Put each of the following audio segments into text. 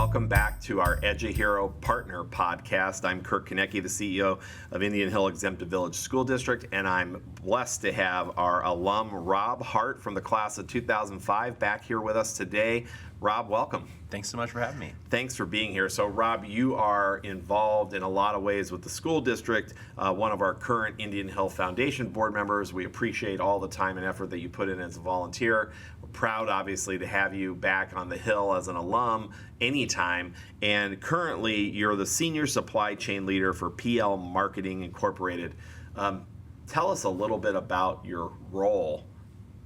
Welcome back to our EduHERO Partner Podcast. I'm Kirk Koennecke, the CEO of Indian Hill Exempted Village School District, and I'm blessed to have our alum, Rob Hart, from the class of 2005, back here with us today. Rob, welcome. Thanks so much for having me. Thanks for being here. So, Rob, you are involved in a lot of ways with the school district, one of our current Indian Hill Foundation board members. We appreciate all the time and effort that you put in as a volunteer. We're proud, obviously, to have you back on the Hill as an alum anytime. And currently, you're the Senior Supply Chain Leader for PL Marketing Incorporated. Tell us a little bit about your role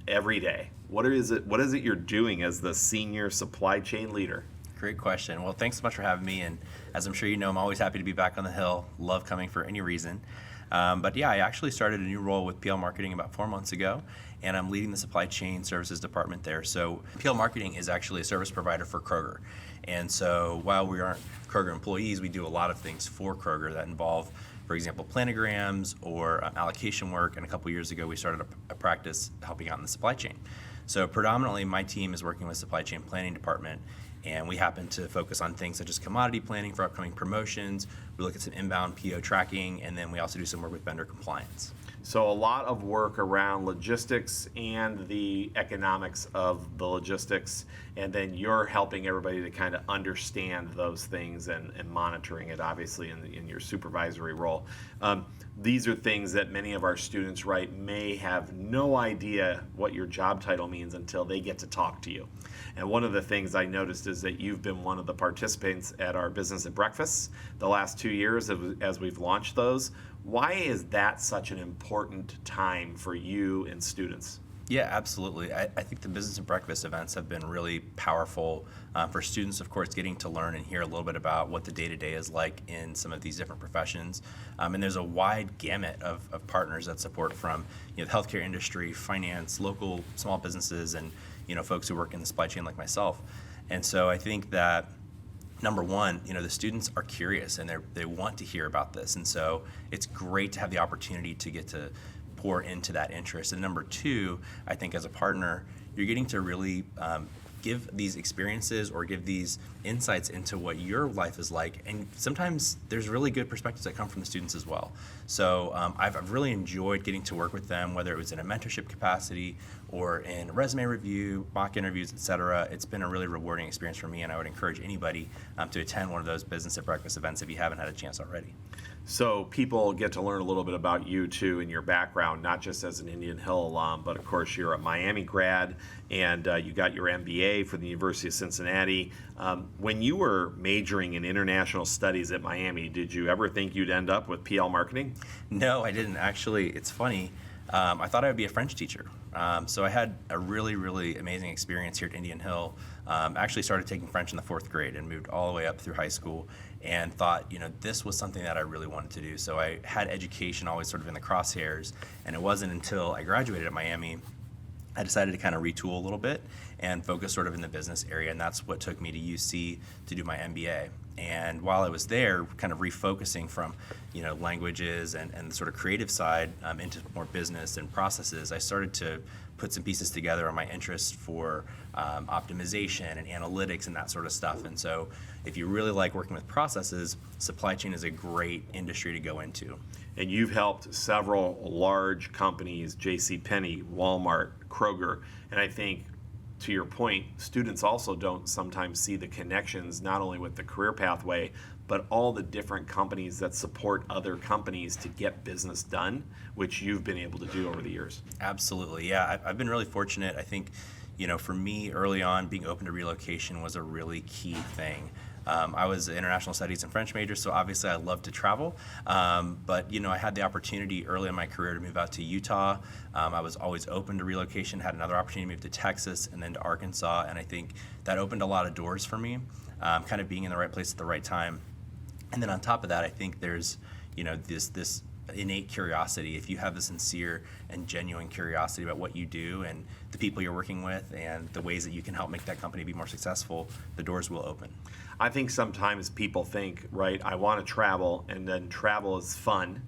every day. What is it you're doing as the Senior Supply Chain Leader? Great question. Well, thanks so much for having me. And as I'm sure you know, I'm always happy to be back on the Hill. Love coming for any reason. But yeah, I actually started a new role with PL Marketing about 4 months ago, and I'm leading the Supply Chain Services Department there. So PL Marketing is actually a service provider for Kroger. And so while we aren't Kroger employees, we do a lot of things for Kroger that involve, for example, planograms or allocation work. And a couple years ago, we started a practice helping out in the supply chain. So predominantly, my team is working with supply chain planning department, and we happen to focus on things such as commodity planning for upcoming promotions. We look at some inbound PO tracking, and then we also do some work with vendor compliance. So a lot of work around logistics and the economics of the logistics, and then you're helping everybody to kind of understand those things and monitoring it, obviously, in your supervisory role. These are things that many of our students, right, may have no idea what your job title means until they get to talk to you. And one of the things I noticed is that you've been one of the participants at our Business at Breakfast the last 2 years as we've launched those. Why is that such an important time for you and students? Yeah, absolutely. I think the Business at Breakfast events have been really powerful for students, of course, getting to learn and hear a little bit about what the day-to-day is like in some of these different professions. And there's a wide gamut of partners that support from the healthcare industry, finance, local small businesses, and folks who work in the supply chain like myself. And so I think that number one, the students are curious and they want to hear about this. And so it's great to have the opportunity to get to pour into that interest. And number two, I think as a partner, you're getting to really give these experiences or give these insights into what your life is like. And sometimes there's really good perspectives that come from the students as well. So I've really enjoyed getting to work with them, whether it was in a mentorship capacity or in resume review, mock interviews, et cetera. It's been a really rewarding experience for me, and I would encourage anybody to attend one of those Business at Breakfast events if you haven't had a chance already. So people get to learn a little bit about you too and your background, not just as an Indian Hill alum, but of course you're a Miami grad and you got your MBA from the University of Cincinnati. When you were majoring in international studies at Miami, did you ever think you'd end up with PL Marketing? No, I didn't. Actually, it's funny. I thought I would be a French teacher. So I had a really, really amazing experience here at Indian Hill. Actually started taking French in the 4th grade and moved all the way up through high school and thought, this was something that I really wanted to do. So I had education always sort of in the crosshairs, and it wasn't until I graduated at Miami I decided to kind of retool a little bit and focus sort of in the business area, and that's what took me to UC to do my MBA. And while I was there, kind of refocusing from, languages and the sort of creative side into more business and processes, I started to put some pieces together on my interest for optimization and analytics and that sort of stuff. And so if you really like working with processes, supply chain is a great industry to go into. And you've helped several large companies, JCPenney, Walmart, Kroger, and I think, to your point, students also don't sometimes see the connections, not only with the career pathway, but all the different companies that support other companies to get business done, which you've been able to do over the years. Absolutely, yeah. I've been really fortunate. I think, for me, early on, being open to relocation was a really key thing. I was an international studies and French major, so obviously I love to travel. But I had the opportunity early in my career to move out to Utah. I was always open to relocation, had another opportunity to move to Texas and then to Arkansas, and I think that opened a lot of doors for me, kind of being in the right place at the right time. And then on top of that, I think there's, this innate curiosity. If you have a sincere and genuine curiosity about what you do and the people you're working with and the ways that you can help make that company be more successful, the doors will open. I think sometimes people think, right, I want to travel, and then travel is fun.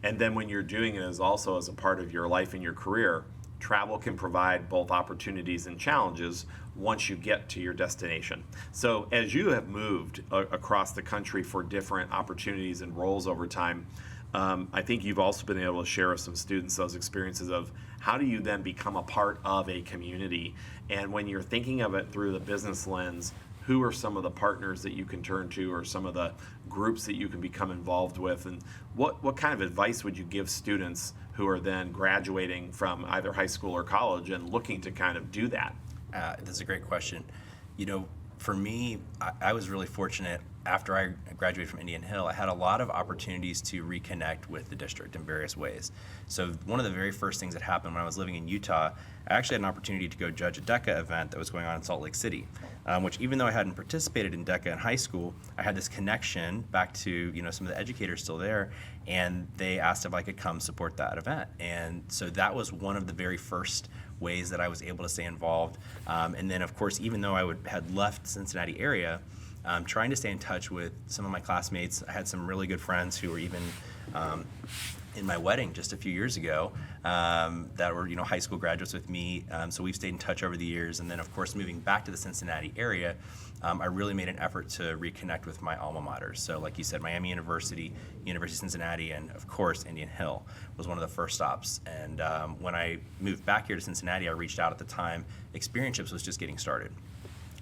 And then when you're doing it as also as a part of your life and your career, travel can provide both opportunities and challenges once you get to your destination. So as you have moved across the country for different opportunities and roles over time, I think you've also been able to share with some students those experiences of how do you then become a part of a community. And when you're thinking of it through the business lens, who are some of the partners that you can turn to, or some of the groups that you can become involved with, and what kind of advice would you give students who are then graduating from either high school or college and looking to kind of do that? That's a great question. You know, for me, I was really fortunate. After I graduated from Indian Hill, I had a lot of opportunities to reconnect with the district in various ways. So one of the very first things that happened when I was living in Utah, I actually had an opportunity to go judge a DECA event that was going on in Salt Lake City, which even though I hadn't participated in DECA in high school, I had this connection back to, you know, some of the educators still there, and they asked if I could come support that event. And so that was one of the very first ways that I was able to stay involved. And then, of course, even though I had left Cincinnati area, trying to stay in touch with some of my classmates. I had some really good friends who were even in my wedding just a few years ago that were, you know, high school graduates with me. So we've stayed in touch over the years. And then, of course, moving back to the Cincinnati area, I really made an effort to reconnect with my alma maters. So like you said, Miami University, University of Cincinnati, and of course, Indian Hill was one of the first stops. And when I moved back here to Cincinnati, I reached out at the time. Experientships was just getting started.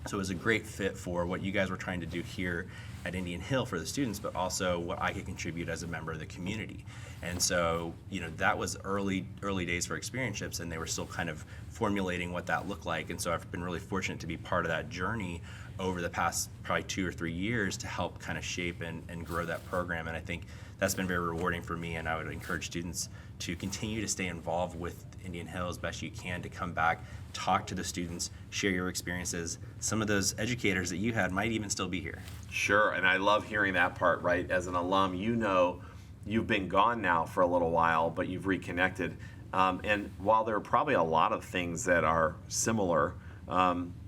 So it was a great fit for what you guys were trying to do here at Indian Hill for the students, but also what I could contribute as a member of the community. And so, you know, that was early days for Experientships, and they were still kind of formulating what that looked like. And so I've been really fortunate to be part of that journey over the past probably 2 or 3 years to help kind of shape and grow that program. And I think that's been very rewarding for me, and I would encourage students to continue to stay involved with Indian Hill as best you can, to come back, talk to the students, share your experiences. Some of those educators that you had might even still be here. Sure, and I love hearing that part, right? As an alum, you know you've been gone now for a little while, but you've reconnected. And while there are probably a lot of things that are similar,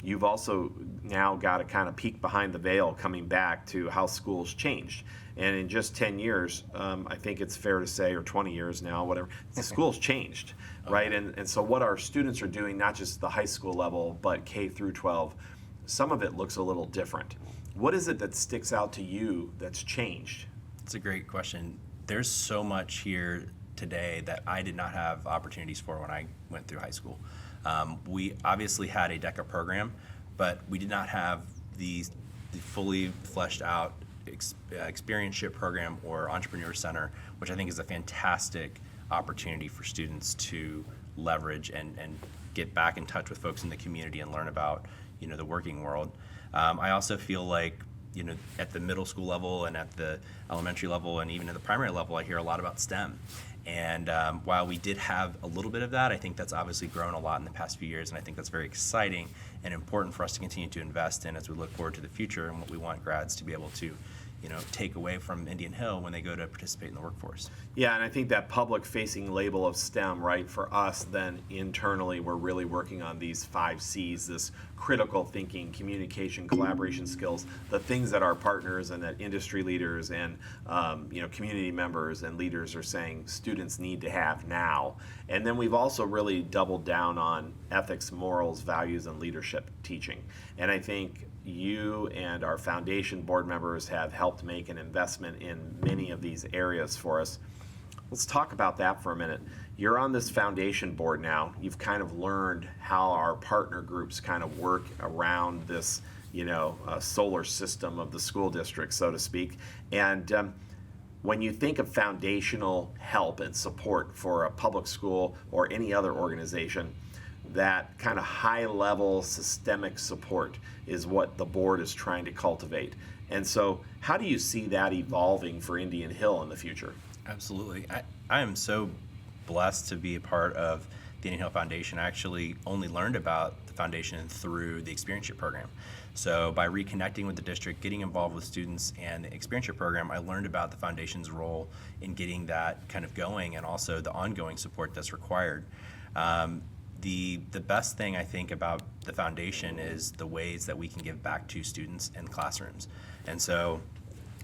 you've also now got to kind of peek behind the veil coming back to how schools changed. And in just 10 years, I think it's fair to say, or 20 years now, whatever, the school's changed, right? And so what our students are doing, not just the high school level, but K through 12, some of it looks a little different. What is it that sticks out to you that's changed? It's a great question. There's so much here today that I did not have opportunities for when I went through high school. We obviously had a DECA program, but we did not have the fully fleshed out experience-ship program or entrepreneur center, which I think is a fantastic opportunity for students to leverage and get back in touch with folks in the community and learn about, you know, the working world. I also feel like, you know, at the middle school level and at the elementary level and even at the primary level, I hear a lot about STEM. And while we did have a little bit of that, I think that's obviously grown a lot in the past few years, and I think that's very exciting and important for us to continue to invest in as we look forward to the future and what we want grads to be able to, you know, take away from Indian Hill when they go to participate in the workforce. Yeah, and I think that public-facing label of STEM, right, for us then internally, we're really working on these 5 C's, this critical thinking, communication, collaboration skills, the things that our partners and that industry leaders and you know, community members and leaders are saying students need to have now. And then we've also really doubled down on ethics, morals, values, and leadership teaching. And I think you and our foundation board members have helped make an investment in many of these areas for us. Let's talk about that for a minute. You're on this foundation board now. You've kind of learned how our partner groups kind of work around this, you know, solar system of the school district, so to speak. And when you think of foundational help and support for a public school or any other organization, that kind of high-level systemic support is what the board is trying to cultivate. And so how do you see that evolving for Indian Hill in the future? Absolutely. I am so blessed to be a part of the Indian Hill Foundation. I actually only learned about the foundation through the Experience-Ship program. So by reconnecting with the district, getting involved with students and the Experience-Ship program, I learned about the foundation's role in getting that kind of going and also the ongoing support that's required. The best thing I think about the foundation is the ways that we can give back to students in classrooms. And so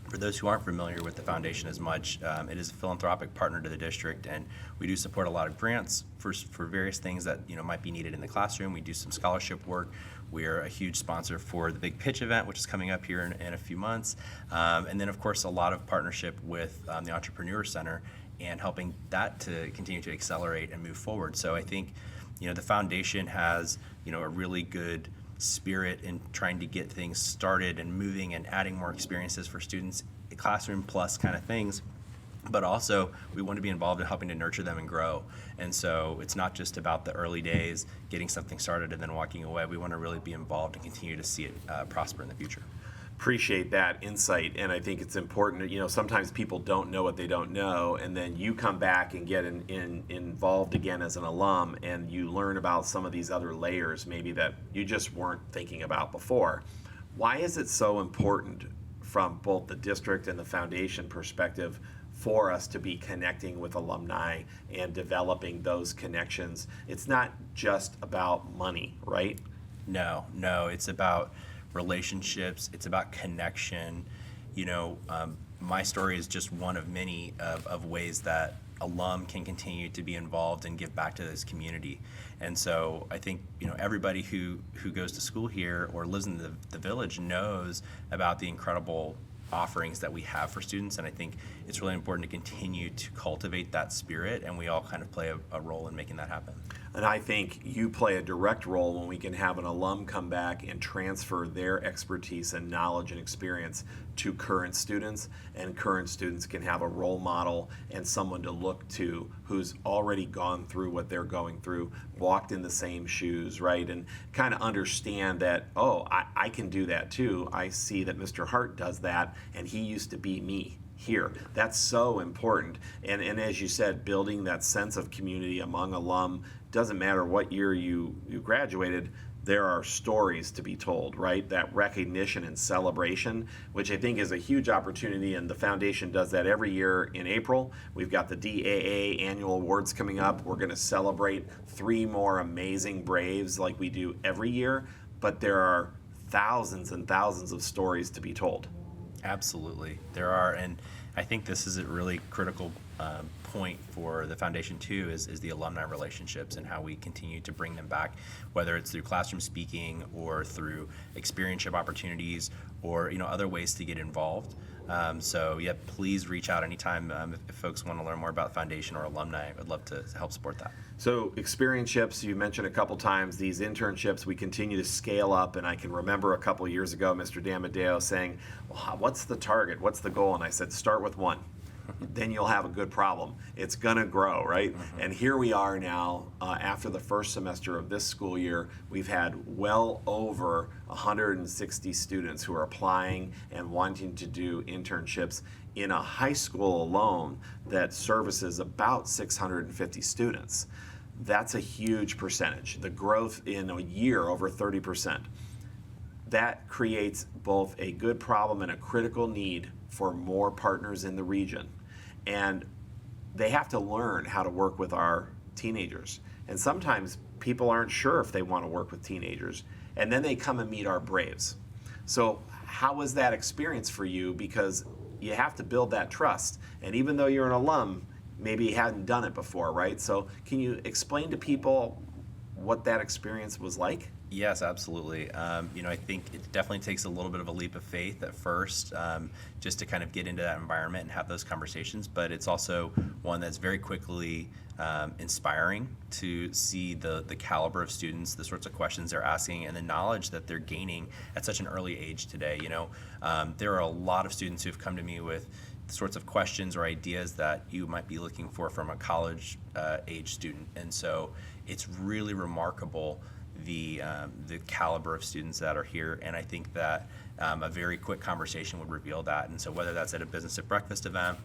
For those who aren't familiar with the foundation as much, it is a philanthropic partner to the district, and we do support a lot of grants for various things that might be needed in the classroom. We do some scholarship work. We're a huge sponsor for the Big Pitch event, which is coming up here in a few months, and then of course a lot of partnership with the Entrepreneur Center and helping that to continue to accelerate and move forward. So I think the foundation has a really good spirit in trying to get things started and moving and adding more experiences for students, classroom plus kind of things. But also, we want to be involved in helping to nurture them and grow. And so it's not just about the early days, getting something started and then walking away. We want to really be involved and continue to see it prosper in the future. Appreciate that insight, and I think it's important. Sometimes people don't know what they don't know, and then you come back and get involved again as an alum, and you learn about some of these other layers maybe that you just weren't thinking about before. Why is it so important from both the district and the foundation perspective for us to be connecting with alumni and developing those connections? It's not just about money, right? No, it's about relationships. It's about connection. My story is just one of many of ways that alum can continue to be involved and give back to this community. And so I think everybody who goes to school here or lives in the village knows about the incredible offerings that we have for students, and I think it's really important to continue to cultivate that spirit, and we all kind of play a role in making that happen. And I think you play a direct role when we can have an alum come back and transfer their expertise and knowledge and experience to current students, and current students can have a role model and someone to look to who's already gone through what they're going through, walked in the same shoes, right? And kind of understand that, oh, I can do that too. I see that Mr. Hart does that, and he used to be me here. That's so important. And as you said, building that sense of community among alum, doesn't matter what year you graduated, there are stories to be told, right? That recognition and celebration, which I think is a huge opportunity, and the foundation does that every year in April. We've got the DAA annual awards coming up. We're going to celebrate 3 more amazing Braves like we do every year, but there are thousands and thousands of stories to be told. Absolutely, there are, and I think this is a really critical point for the foundation too, is the alumni relationships and how we continue to bring them back, whether it's through classroom speaking or through experiential opportunities or other ways to get involved. So yeah, please reach out anytime if folks want to learn more about the foundation or alumni. I'd love to help support that. So experientships, you mentioned a couple times, these internships, we continue to scale up, and I can remember a couple years ago, Mr. Damadeo saying, well, what's the target? What's the goal? And I said, start with 1. Then you'll have a good problem. It's going to grow, right? Mm-hmm. And here we are now, after the first semester of this school year, we've had well over 160 students who are applying and wanting to do internships in a high school alone that services about 650 students. That's a huge percentage. The growth in a year, over 30%. That creates both a good problem and a critical need for more partners in the region. And they have to learn how to work with our teenagers. And sometimes people aren't sure if they want to work with teenagers. And then they come and meet our Braves. So how was that experience for you? Because you have to build that trust. And even though you're an alum, maybe you hadn't done it before, right? So can you explain to people what that experience was like? Yes, absolutely. I think it definitely takes a little bit of a leap of faith at first, just to kind of get into that environment and have those conversations. But it's also one that's very quickly inspiring to see the caliber of students, the sorts of questions they're asking, and the knowledge that they're gaining at such an early age today. There are a lot of students who've come to me with the sorts of questions or ideas that you might be looking for from a college age student. And so it's really remarkable the caliber of students that are here, and I think that a very quick conversation would reveal that. And so whether that's at a business at breakfast event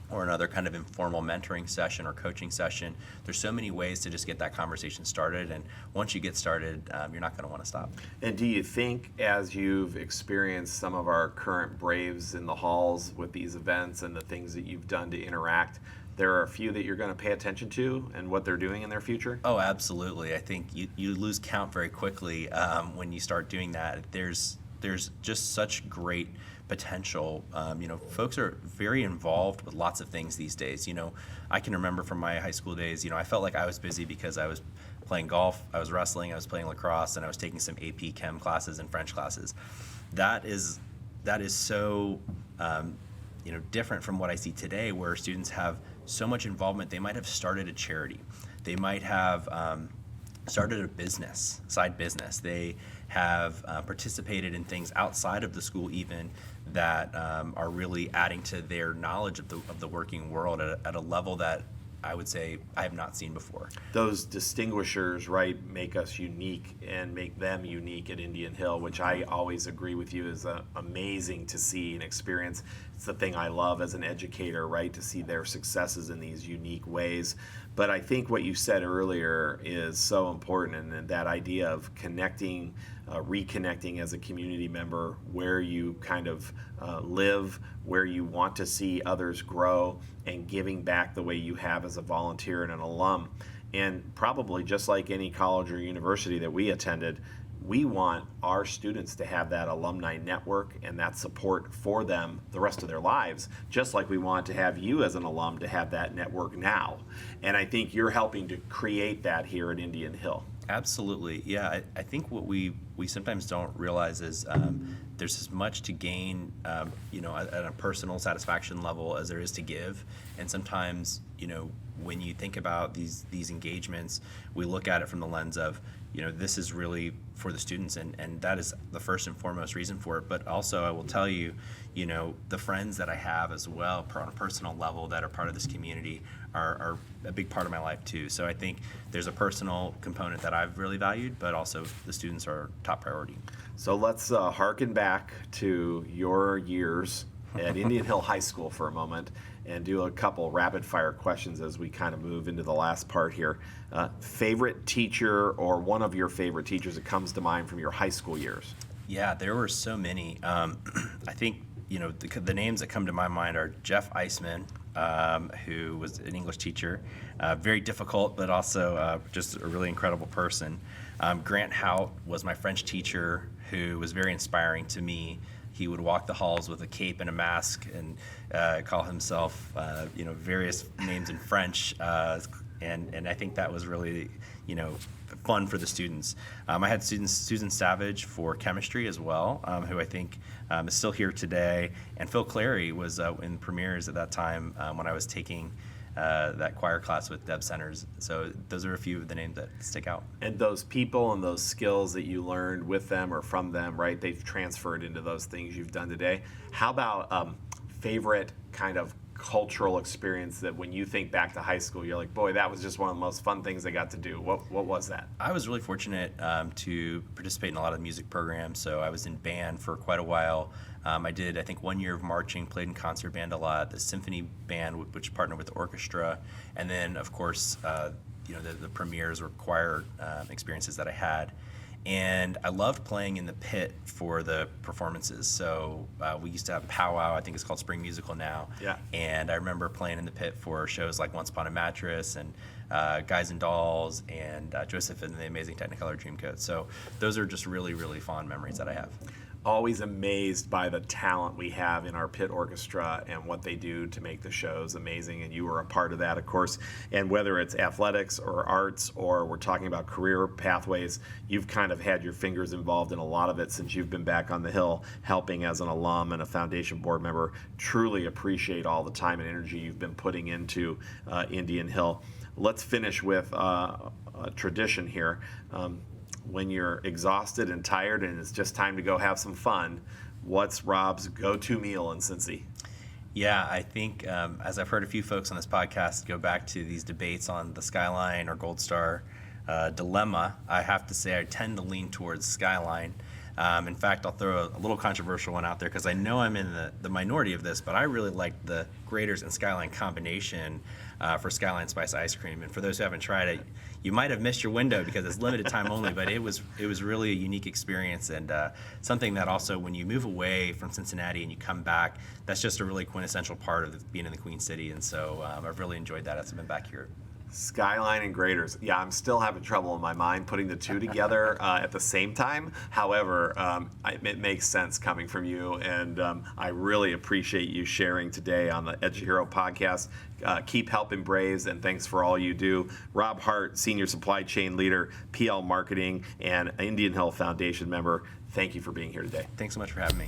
or another kind of informal mentoring session or coaching session, there's so many ways to just get that conversation started, and once you get started, you're not going to want to stop. And do you think, as you've experienced some of our current Braves in the halls with these events and the things that you've done to interact, there are a few that you're going to pay attention to and what they're doing in their future? Oh, absolutely. I think you lose count very quickly when you start doing that. There's just such great potential. Folks are very involved with lots of things these days. I can remember from my high school days, I felt like I was busy because I was playing golf, I was wrestling, I was playing lacrosse, and I was taking some AP Chem classes and French classes. That is so different from what I see today, where students have so much involvement. They might have started a charity, they might have started a business, side business. They have participated in things outside of the school even that are really adding to their knowledge of the working world at a level that I would say I have not seen before. Those distinguishers, right, make us unique and make them unique at Indian Hill, which I always agree with you is amazing to see and experience. It's the thing I love as an educator, right, to see their successes in these unique ways. But I think what you said earlier is so important, and that idea of connecting, reconnecting as a community member where you kind of live, where you want to see others grow, and giving back the way you have as a volunteer and an alum. And probably just like any college or university that we attended, we want our students to have that alumni network and that support for them the rest of their lives, just like we want to have you as an alum to have that network now. And I think you're helping to create that here at Indian Hill. Absolutely. Yeah, I think what we sometimes don't realize is there's as much to gain, at a personal satisfaction level as there is to give. And sometimes, when you think about these engagements, we look at it from the lens of, this is really for the students, and that is the first and foremost reason for it. But also, I will tell you, the friends that I have as well on a personal level that are part of this community are a big part of my life too. So I think there's a personal component that I've really valued, but also the students are top priority. So let's harken back to your years at Indian Hill High School for a moment and do a couple rapid fire questions as we kind of move into the last part here. Favorite teacher or one of your favorite teachers that comes to mind from your high school years? Yeah, there were so many. I think, the names that come to my mind are Jeff Eisman, who was an English teacher, very difficult, but also just a really incredible person. Grant Hout was my French teacher, who was very inspiring to me. He would walk the halls with a cape and a mask and call himself, various names in French, and I think that was really, fun for the students. I had Susan Savage for chemistry as well, who I think is still here today, and Phil Clary was in premieres at that time when I was taking that choir class with Deb Centers. So those are a few of the names that stick out. And those people and those skills that you learned with them or from them, right, they've transferred into those things you've done today. How about favorite kind of cultural experience that when you think back to high school, you're like, boy, that was just one of the most fun things I got to do? What was that? I was really fortunate to participate in a lot of music programs. So I was in band for quite a while. I did, I think, 1 year of marching, played in concert band a lot, the symphony band, which partnered with the orchestra, and then, of course, the premieres or choir experiences that I had. And I loved playing in the pit for the performances. So we used to have powwow, I think it's called Spring Musical now. Yeah. And I remember playing in the pit for shows like Once Upon a Mattress and Guys and Dolls and Joseph and the Amazing Technicolor Dreamcoat. So those are just really, really fond memories that I have. Always amazed by the talent we have in our pit orchestra and what they do to make the shows amazing, and you were a part of that, of course. And whether it's athletics or arts or we're talking about career pathways, you've kind of had your fingers involved in a lot of it since you've been back on the Hill helping as an alum and a foundation board member. Truly appreciate all the time and energy you've been putting into Indian Hill. Let's finish with a tradition here. When you're exhausted and tired and it's just time to go have some fun, what's Rob's go-to meal in Cincy? Yeah, I think as I've heard a few folks on this podcast go back to these debates on the Skyline or Gold Star dilemma, I have to say I tend to lean towards Skyline. In fact, I'll throw a little controversial one out there because I know I'm in the minority of this, but I really like the Graders and Skyline combination for Skyline Spice Ice Cream. And for those who haven't tried it, you might have missed your window because it's limited time only, but it was really a unique experience and something that also when you move away from Cincinnati and you come back, that's just a really quintessential part of being in the Queen City. And so I've really enjoyed that as I've been back here. Skyline and graders. Yeah, I'm still having trouble in my mind putting the two together at the same time. However, it makes sense coming from you, and I really appreciate you sharing today on the EduHERO podcast. Keep helping Braves, and thanks for all you do. Rob Hart, Senior Supply Chain Leader, PL Marketing, and Indian Hill Foundation member, thank you for being here today. Thanks so much for having me.